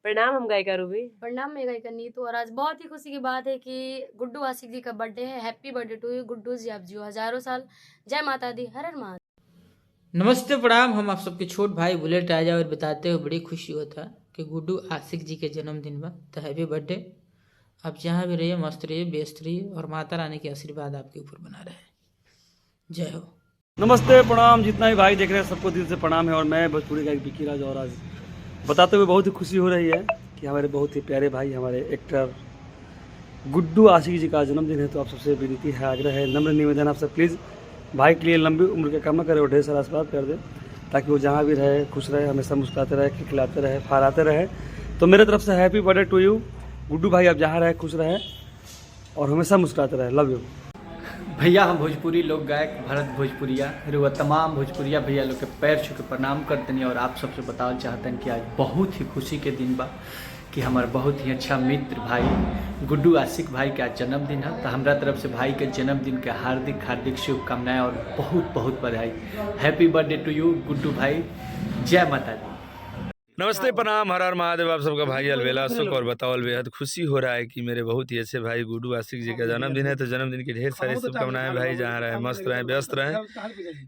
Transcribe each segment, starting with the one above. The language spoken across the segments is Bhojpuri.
प्रणाम, हम गायिका रूबी। प्रणाम, मैं गायिका नीतू। और आज बहुत ही खुशी की बात है कि गुड्डू आशिक जी का बर्थडे है। Happy birthday to you Guddu ji, आप जियो हजारों साल। जय माता दी, हर हर महादेव। नमस्ते प्रणाम। हम आप सबके छोट भाई बुलेट राजा और बताते हुए बड़ी खुशी होता कि गुड्डू आशिक जी के जन्मदिन बा। तो हैप्पी बर्थडे। आप जहाँ भी रहिए मस्त रहिए, व्यस्त रहिए और माता रानी के आशीर्वाद आपके ऊपर बना रहे। जय हो। नमस्ते प्रणाम। जितना भी भाई देख रहे हैं सबको दिल से प्रणाम है। और मैं भोजपुरी गायक विक्की राज, और आज बताते हुए बहुत ही खुशी हो रही है कि हमारे बहुत ही प्यारे भाई, हमारे एक्टर गुड्डू आशिक जी का जन्मदिन है। तो आप सबसे विनती है, आग्रह है, नम्र निवेदन, आप सब प्लीज़ भाई के लिए लंबी उम्र की कामना करें और ढेर सारा आशीर्वाद कर दें, ताकि वो जहाँ भी रहे खुश रहे, हमेशा मुस्कुराते रहे, खिलाते रहे, फहराते रहे। तो मेरे तरफ से happy birthday to you Guddu भाई। आप जहाँ रहे खुश रहे और हमेशा मुस्कुराते रहे। लव यू भैया। हम भोजपुरी लोक गायक भरत भोजपुरिया रुआ तमाम भोजपुरिया भैया लोग के पैर छू के प्रणाम करते और आप सबसे बतावल चाहते हैं कि आज बहुत ही खुशी के दिन बा कि हमारे बहुत ही अच्छा मित्र भाई गुड्डू आशिक भाई का जन्मदिन है। तो हमारा तरफ से भाई के जन्मदिन के हार्दिक हार्दिक शुभकामनाएं और बहुत बहुत बधाई। Happy birthday to you Guddu भाई। जय माता दी। नमस्ते प्रणाम, हर हर महादेव। आप सबका भाई अलबेला सुख और बताओल बेहद खुशी हो रहा है कि मेरे बहुत ही अच्छे भाई गुड्डू आशिक जी का जन्मदिन है। तो जन्मदिन की ढेर सारी शुभकामनाएं भाई। जहाँ रहे मस्त रहें, व्यस्त रहें,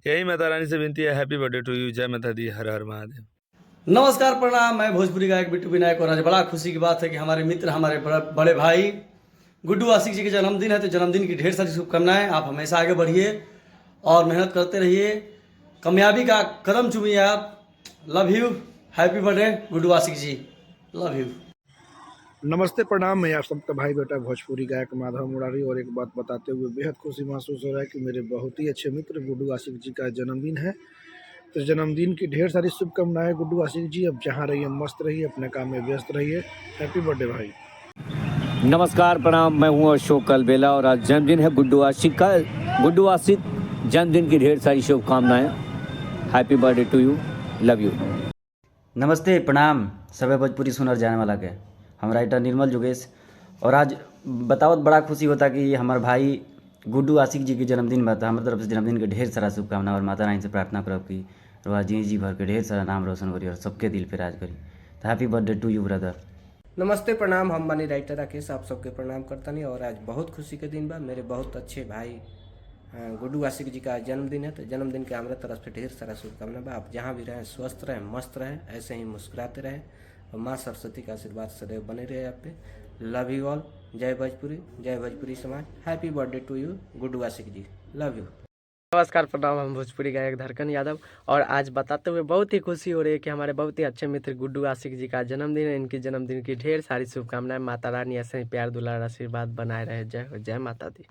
यही माता रानी से विनती है। Happy birthday to you. जय माता दी, हर हर महादेव। नमस्कार प्रणाम। मैं भोजपुरी गायक बिट्टू विनायक। और आज बड़ा खुशी की बात है कि हमारे मित्र, हमारे बड़े भाई गुड्डू आशिक जी का जन्मदिन है। तो जन्मदिन की ढेर सारी शुभकामनाएं। आप हमेशा आगे बढ़िए और मेहनत करते रहिए, कामयाबी का कदम चूमिए आप। Love you. Happy birthday Guddu Ashiq ji. Love you. नमस्ते प्रणाम। मैं आप सबका भाई बेटा भोजपुरी गायक माधव मुरारी। और एक बात बताते हुए बेहद खुशी महसूस हो रहा है कि मेरे बहुत ही अच्छे मित्र गुड्डू आशिक जी का जन्मदिन है। तो जन्मदिन की ढेर सारी शुभकामनाएं गुड्डू आशिक जी। अब जहाँ रहिए मस्त रहिए, अपने काम में व्यस्त रहिए। हैप्पी बर्थडे भाई। नमस्कार प्रणाम। मैं हूँ अशोक अलबेला और आज जन्मदिन है गुड्डू आशिक का। गुड्डू आशिक जन्मदिन की ढेर सारी शुभकामनाएं। Happy birthday to you. Love you. नमस्ते प्रणाम सभी भोजपुरी सुनर जाने वाला के। हम राइटर निर्मल जोगेश। और आज बतावत बड़ा खुशी होता कि हमारे भाई गुड्डू आशिक जी के जन्मदिन बता। हमारे तरफ से जन्मदिन के ढेर सारा शुभकामना और माता रानी से प्रार्थना करब कि रोआ जी भर के ढेर सारा नाम रोशन करी और सबके दिल पे राज करी। तो happy birthday to you brother. नमस्ते प्रणाम। हम बानी राइटर राकेश, आप सबके प्रणाम करता नहीं। और आज बहुत खुशी के दिन बा। मेरे बहुत अच्छे भाई गुड्डू आशिक जी का जन्मदिन है। तो जन्मदिन के हमारे तरफ से ढेर सारा शुभकामना बा। आप जहाँ भी रहें स्वस्थ रहें, मस्त रहें, ऐसे ही मुस्कुराते रहें और माँ सरस्वती का आशीर्वाद सदैव बने रहे आप पे। Love you all. जय भोजपुरी, जय भोजपुरी समाज। Happy birthday to you Guddu Ashiq ji. Love you. नमस्कार प्रणाम, हम भोजपुरी गायक धड़कन यादव। और आज बताते हुए बहुत ही खुशी हो रही है कि हमारे बहुत ही अच्छे मित्र गुड्डू आशिक जी का जन्मदिन है। इनकी जन्मदिन की ढेर सारी शुभकामनाएं। माता रानी ऐसे ही प्यार दुलार आशीर्वाद बनाए रहे। जय हो। जय माता दी।